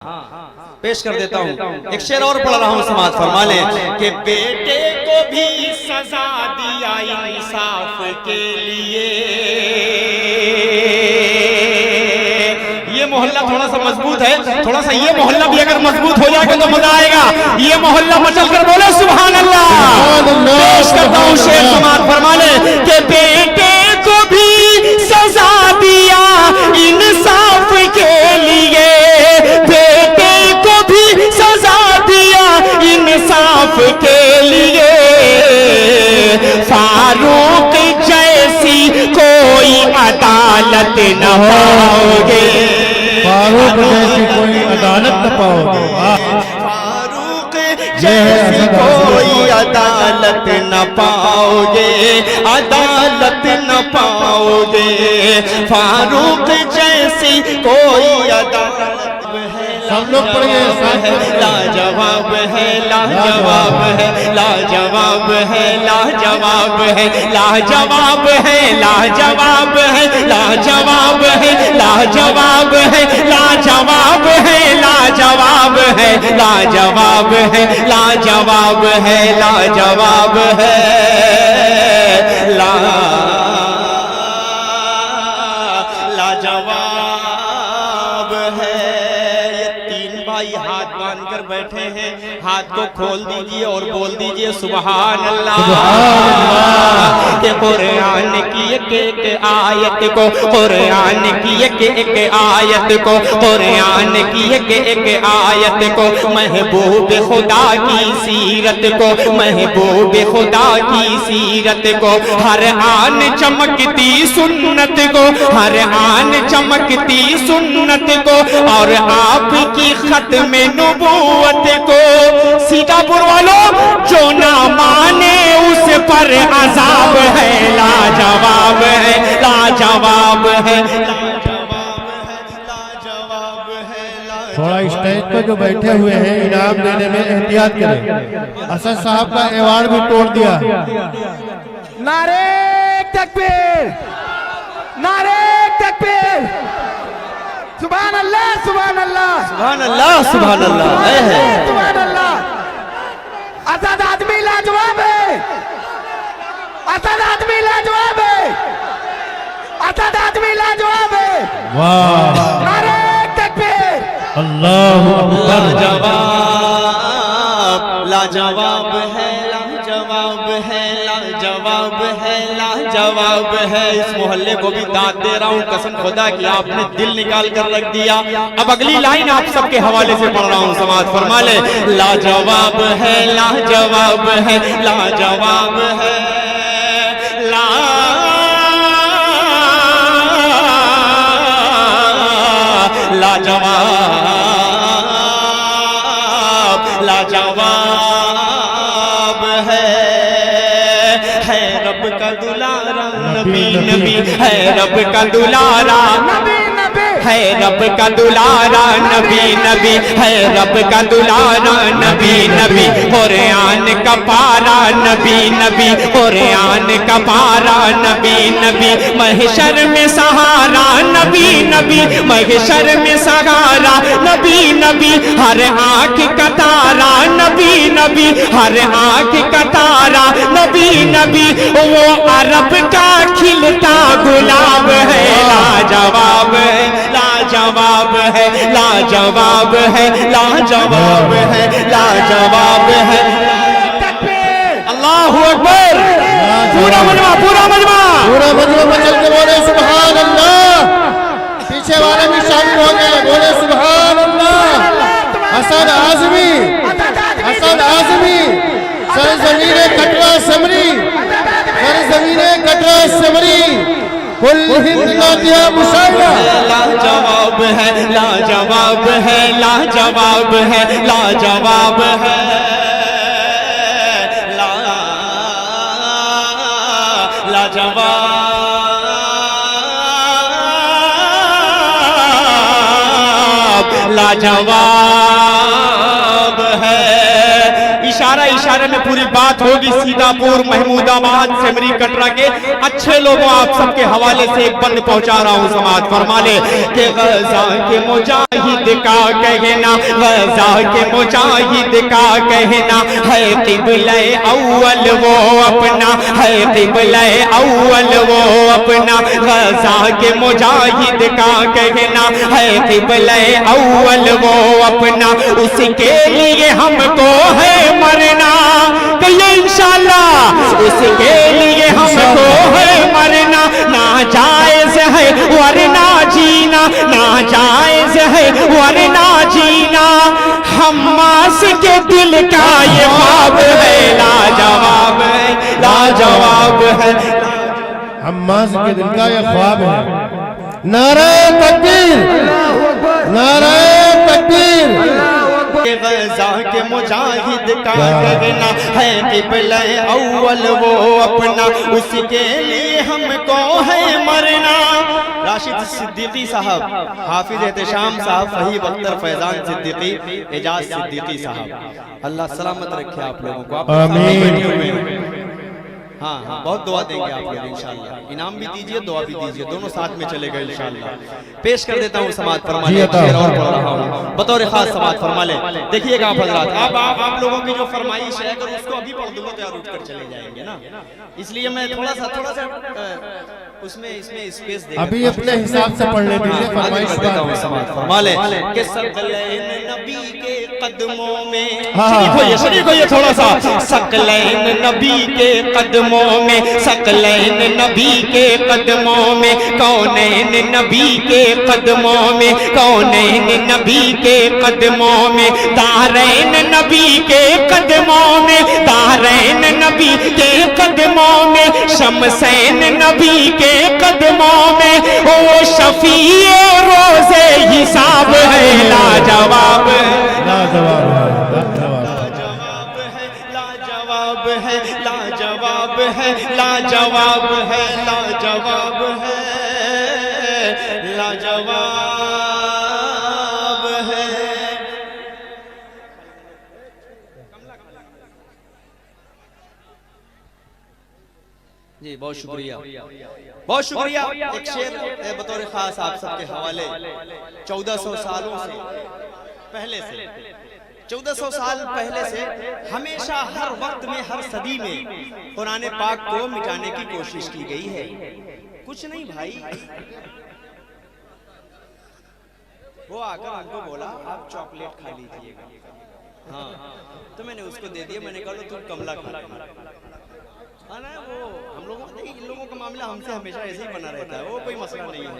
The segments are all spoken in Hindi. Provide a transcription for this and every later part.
पेश कर देता हूँ। एक शेर और पढ़ रहा हूँ, समाज फरमा ले कि बेटे को भी सजा दिया इंसाफ के लिए। ये मोहल्ला थोड़ा सा मजबूत है, थोड़ा सा ये मोहल्ला भी अगर मजबूत हो जाएगा तो मजा आएगा। ये मोहल्ला मचल कर बोले सुभान अल्लाह। पेश करता हूँ शेर, समाज फरमा ले कि बेटे को भी सजा दिया इंसाफ के लिए, बेटे को भी सजा दिया इंसाफ के लिए। फारूक जैसी कोई अदालत न पाओगे, फारूक जैसी कोई अदालत न पाओगे, फारूक जैसी कोई अदालत न पाओगे, अदालत न पाओगे। फारूक जैसी कोई अदालत सब लोग पढ़िए, लाजवाब है, लाजवाब है, लाजवाब है, लाजवाब है, लाजवाब है, लाजवाब है, लाजवाब है, लाजवाब है, लाजवाब है, लाजवाब है, लाजवाब है, लाजवाब है, लाजवाब है, लाजवाब है। भाई हाथ बांध कर बैठे हैं, हाथ को खोल दीजिए और बोल दीजिए सुभान अल्लाह। के कुरान की एक आयत को, कुरान की एक आयत को, कुरान की एक आयत को, महबूब खुदा की सीरत को, महबूब खुदा की सीरत को, हर आन चमकती सुन्नत को, हर आन चमकती सुन्नत को, और आपकी में नबूवत को। सीतापुर वालों जो ना माने उस पर अजाब है, लाजवाब है, लाजवाब है, लाजवाब है। थोड़ा स्टेज पर जो बैठे हुए हैं इनाम देने में एहतियात करें। असद साहब का अवार्ड भी तोड़ दिया। नारे तकबीर, नारे तकबीर, सुभान अल्लाह, सुभान अल्लाह, सुभान अल्लाह, सुभान अल्लाह, सुभान अल्लाह। असद आदमी लाजवाब है, असद आदमी लाजवाब है, असद आदमी लाजवाब है। वाह, नारे तकबीर, अल्लाहु अकबर। लाजवाब, लाजवाब है, लाजवाब है, लाजवाब है, लाजवाब है। इस मोहल्ले को भी दाद दे रहा हूँ, कसम खुदा की आपने दिल निकाल कर रख दिया। अब अगली लाइन आप सबके हवाले से पढ़ रहा हूँ, समाज फरमा ले। लाजवाब है, लाजवाब है, लाजवाब है, लाजवाब, लाजवाब है रब का दुलारा नबी, नबी है रब का दुलारा, नबी नबी है रब का दुलारा नबी, नबी है रब का दुलारा नबी, नबी कुरान का पारा नबी, नबी कुरान का पारा नबी, नबी महशर में सहारा नबी, नबी महशर में सहारा नबी, नबी हर आँख का तारा नबी, नबी हर आँख का तारा नबी, नबी वो अरब का खिलता गुलाब है, लाजवाब है, लाजवाब है, लाजवाब है, लाजवाब है, लाजवाब है। अल्लाहु अकबर। पूरा मजमा, पूरा मजमा, पूरा मजमा मचल के बोले सुभान अल्लाह। पीछे वाले भी शामिल हो गए, बोले सुभान अल्लाह। असद आजमी, असद आजमी, सरजमीने कटरा समरी, सरजमीने कटरा समरी, कुल हिंद का दिया मुशायरा। लाजवाब है, लाजवाब है, लाजवाब है, लाजवाब है, लाजवाब, लाजवाब है। इशारे में पूरी बात होगी। सीतापुर, महमूदाबाद, सेमरी, कटरा के अच्छे लोगों आप सबके हवाले से एक बंद पहुंचा रहा हूं। समाज फरमा ले कि गजा के मुजाहिद का कहना, गजा के मुजाहिद का कहना है क़िबला अव्वल वो अपना, है क़िबला अव्वल वो अपना। गजा के मुजाहिद का कहना है क़िबला अव्वल वो अपना, उसके लिए हमको है मरना इंशाअल्लाह, उसके लिए हमको है मरना। ना जायज है वरना जीना, ना जायज है वरना जीना। हम्मास के दिल का ये ख्वाब है, लाजवाब है, लाजवाब है। हम्मास के दिल का ये ख्वाब है। नारे तकबीर, नारे तकबीर। गजा के मुजाहिद का कहना है क़िबला अव्वल वो अपना, उसके लिए हमको है मरना। राशिद सिद्दीकी साहब, हाफिज एहतशाम साहब, फहीम अख्तर फैजान सिद्दीकी, एजाज सिद्दीकी साहब, अल्लाह सलामत रखे आप लोगों को। आप आमीन। हाँ हाँ, बहुत दुआ देंगे आप लोग इंशाअल्लाह। इनाम भी दीजिए, दुआ भी दीजिए, दोनों साथ में चले गए इंशाअल्लाह। पेश कर देता हूँ समात फरमा ले, शेर और पढ़ रहा हूँ बतौर खास समात फरमा ले। देखिएगा आप हजरात, आप लोगों की जो फरमाइश है अगर उसको अभी पढ़ दूंगा तो यार उठ कर चले जाएंगे ना, इसलिए मैं थोड़ा सा उसमें इसमें स्पेस दे अभी अपने हिसाब से पढ़ लेते हैं। फरमाइश देता हूँ समात फरमा ले कि सकलैन नबी के कदमों में, शरीक होइए थोड़ा सा। सकलैन नबी के कदमों में, सकलैन नबी के कदमों में, कौनैन नबी के कदमों में, कौनैन नबी के कदमों में, दारैन नबी के कदमों में, दारैन नबी के कदमों में, शमसैन नबी के कदमों में, वो शफीए रोज़े हिसाब है, लाजवाब है, लाजवाब है, लाजवाब है, लाजवाब है, लाजवाब है, लाजवाब है, लाजवाब है। जी बहुत शुक्रिया, बहुत शुक्रिया। एक शेर बतौर खास आप सबके हवाले। 1400 सालों से पहले से, 1400 साल पहले से हमेशा हर वक्त में, हर सदी में कुरान पाक को मिटाने की कोशिश की गई है। कुछ नहीं भाई, वो आकर हमको बोला आप चॉकलेट खा लीजिएगा। हाँ, तो मैंने उसको दे दिया। मैंने कहा तुम कमला खा लेना। ना वो हम लोगों, इन लोगों का मामला हमसे हमेशा ऐसे ही बना रहता है। वो कोई मसला नहीं है,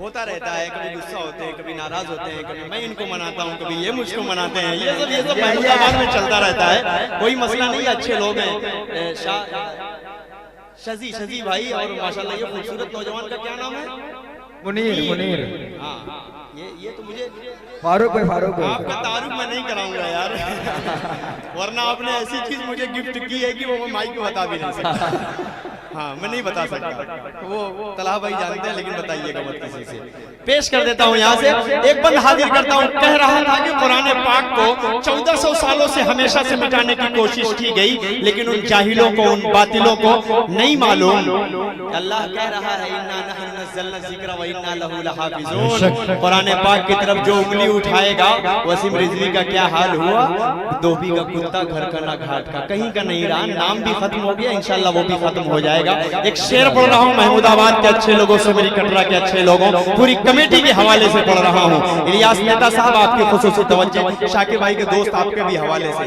होता रहता है। कभी गुस्सा होते हैं, कभी नाराज होते हैं, कभी मैं इनको मनाता हूँ, कभी ये मुझको मनाते हैं। ये सब महमूदाबाद में चलता रहता है, कोई मसला नहीं। अच्छे लोग हैं। शजी भाई और माशाल्लाह ये खूबसूरत नौजवान का क्या नाम है? मुनीर। हाँ, ये तो मुझे फारूक भाई, फारूक भाई। आपका तारुफ मैं नहीं कराऊंगा यार, वरना आपने ऐसी चीज मुझे गिफ्ट की है कि वो मैं माइक में बता भी नहीं सकता। हाँ, मैं नहीं बता सकता, वो तलहा भाई जानते हैं, लेकिन बताइएगा मत किसी से। पेश कर देता हूँ यहाँ से एक बंद हाजिर करता हूँ। कह रहा था कि कुरान पाक को 1400 सालों से हमेशा से मिटाने की कोशिश की गई, लेकिन उन जाहिलों को, उन बातिलों को नहीं मालूम। अल्लाह कह रहा है इन्ना नहनु नज़्ज़लना ज़िक्र व इन्ना लहु लहाफ़िज़ून। कुरान पाक की तरफ जो उंगली उठाएगा, वसीम रिजवी का क्या हाल हुआ? धोबी का कुत्ता, घर का ना घाट का, कहीं का नहीं रहा। नाम भी खत्म हो गया, इंशाल्लाह वो भी खत्म हो जाएगा। एक शेर पढ़ रहा हूँ महमूदाबाद के अच्छे लोगों से, मेरी कटरा के अच्छे लोगों, पूरी कमेटी के हवाले से पढ़ रहा हूँ। इलियास मेहता साहब आपकी खुसूसी तवज्जो, शाकिर भाई के दोस्त आपके भी हवाले से,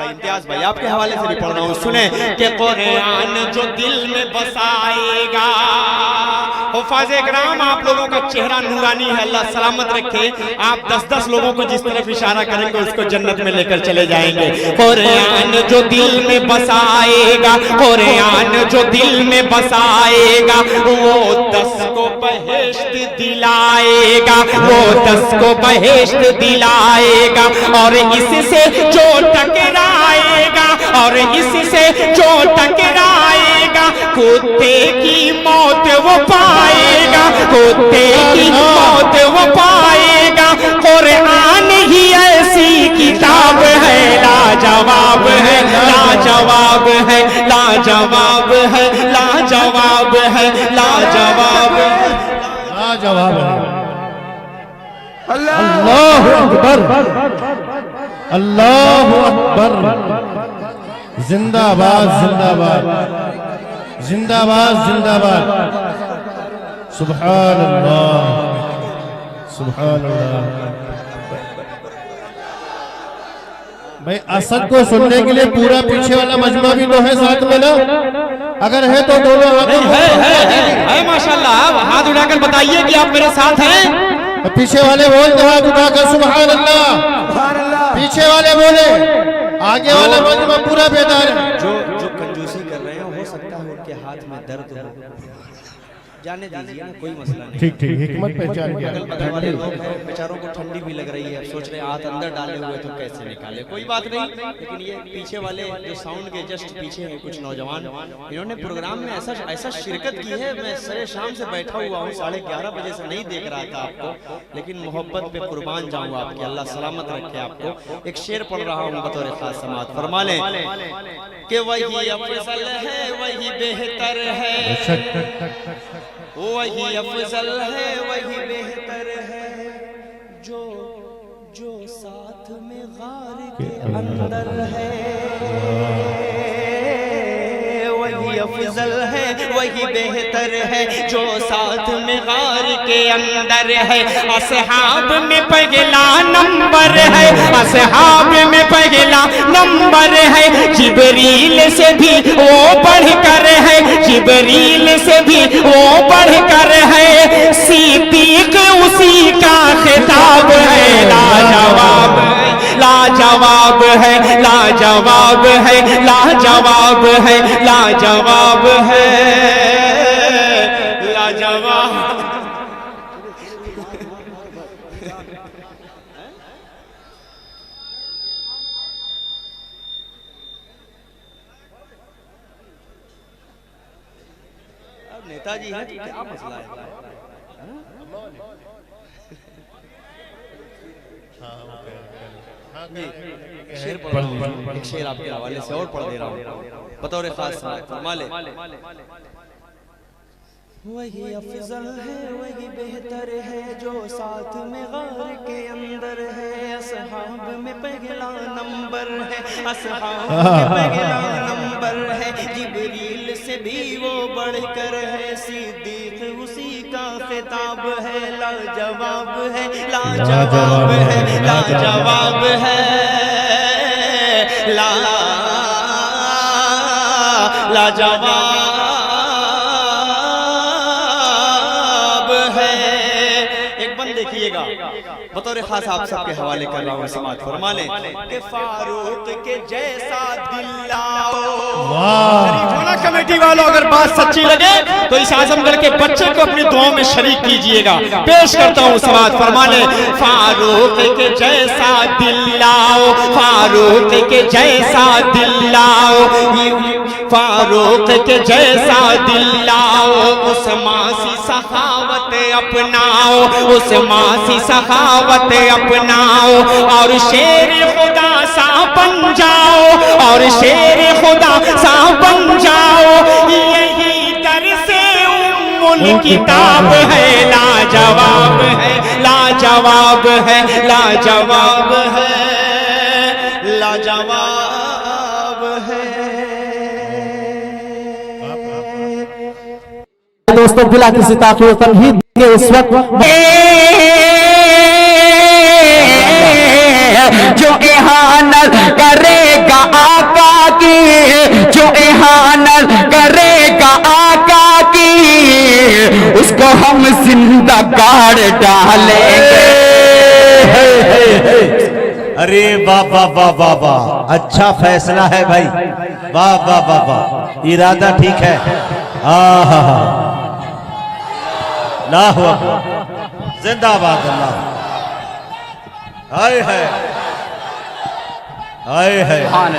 इम्तियाज भाई आपके हवाले से भी पढ़ रहा हूँ। सुने कि कुरान जो दिल में बसाएगा, हुफ़ाज़ इकराम आप लोगों का चेहरा नूरानी है, अल्लाह सलामत रखे। आप 10-10 लोगों को जिस तरफ इशारा करेंगे उसको जन्नत में लेकर चले जाएंगे। कुरान जो दिल में बसाएगा, कुरान जो दिल में बसाएगा, वो 10 को बहेश्त दिलाएगा, वो 10 को बहेश्त दिलाएगा। और इससे जो टकराएगा, और इससे जो टकराएगा, कुत्ते की मौत वो पाएगा, कुत्ते की मौत वो पाएगा। कुरान ही ऐसी किताब है, लाजवाब लाजवाब है, लाजवाब है, लाजवाब है, लाजवाब है, लाजवाब है। अल्लाह अल्लाहु अकबर, अल्लाहु अकबर। जिंदाबाद जिंदाबाद जिंदाबाद जिंदाबाद। सुभान अल्लाह सुभान अल्लाह। भाई असद को सुनने के लिए पूरा पीछे वाला मजमा भी तो है साथ में ना? अगर है तो दोनों हाथों है माशाल्लाह। हाथ उठाकर बताइए कि आप मेरे साथ हैं। पीछे वाले बोल दो हाथ उठाकर सुभान अल्लाह। पीछे वाले बोले, आगे वाला मजमा पूरा बेदार है। जो कंजूसी कर रहे हैं हो सकता है उनके हाथ में दर्द हो, जाने दीजिए ना, कोई मसला नहीं। ठीक ठीक, हिकमत पहचान गया। अगल बगल वाले लोग हैं, बेचारों को ठंडी भी लग रही है, सोच रहे हाथ अंदर डाले हुए तो कैसे निकाले, कोई बात नहीं। लेकिन ये पीछे वाले जो साउंड के जस्ट पीछे हैं कुछ नौजवान, इन्होंने प्रोग्राम में ऐसा शिरकत की है। मैं सरे शाम से बैठा हुआ हूँ, 11:30 बजे से नहीं देख रहा था आपको, लेकिन मोहब्बत पे कुर्बान जाऊँ आपकी, अल्लाह सलामत रखे आपको। एक शेर पढ़ रहा हूँ बतौर खास समात, फरमा लें कि वही अफजल है, वही बेहतर है, वही अफजल है, वही बेहतर है, जो साथ में गार के अंदर है। वही अफजल है, वही बेहतर है, जो साथ में गार के अंदर है। असहाब में पहला नंबर है, असहाब में पहला नंबर है। जिब्रील से भी वो बढ़कर है, जिब्रील से भी वो बढ़कर है। सिद्दीक उसी का खिताब है। लाजवाब है, लाजवाब है, लाजवाब है, लाजवाब है, लाजवाब है, लाजवाब। नेताजी है, क्या मसला है? शेर पढ़ रहा हूं, एक शेर आपके हवाले से और पढ़ दे रहा हूँ बतौर खास फरमाले। वही अफजल है, वही बेहतर है, जो साथ में गार के अंदर है। असहाब में पहला नंबर है, असहाब में पहला नंबर है। जिब्रील से भी वो बढ़कर है। सिद्दीक उसी का खिताब है। लाजवाब है, लाजवाब है, लाजवाब है, लाजवाब है। एक बंद देखिएगा बतौर खास आप सबके हवाले कर रहा हूँ, समाज फरमा लें कि फारूक के जैसा दिल लाओ। कमेटी वालों, अगर बात सच्ची लगे तो इस आजमगढ़ के बच्चे को अपनी दुआओं में शरीक कीजिएगा। पेश करता हूँ समाज फरमा लें। फारूक के जैसा दिल लाओ, फारूक के जैसा दिल लाओ, फारूक के जैसा दिल लाओ। उस मासी सखावत अपनाओ, उस मासी सखावत अपनाओ, और शेर खुदा सा बन जाओ, और शेर खुदा सा बन जाओ। यही दर से उम्मुल किताब है। लाजवाब है, लाजवाब है, लाजवाब है, लाजवाब है। दोस्तों बिला किसी ताक़ीद तमहीद के इस वक्त जो इहानत करेगा आका की, जो इहानत करेगा आका की, उसको हम जिंदा गाड़ डालेंगे। अरे वाह वाह वाह वाह वाह, अच्छा फैसला है भाई, वाह वाह वाह वाह, इरादा ठीक है। अल्लाह जिंदाबाद, अल्लाह हाय हाय हाय हाय,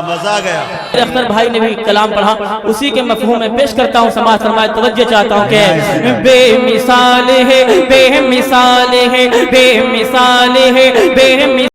मजा आ गया। अख्तर भाई ने भी कलाम पढ़ा, उसी के मफहूम में पेश करता हूँ। समाज फरमाए तवज्जो चाहता हूँ कि बेमिसाल है, बेमिसाल है, बेमिसाल है, बेमिसाल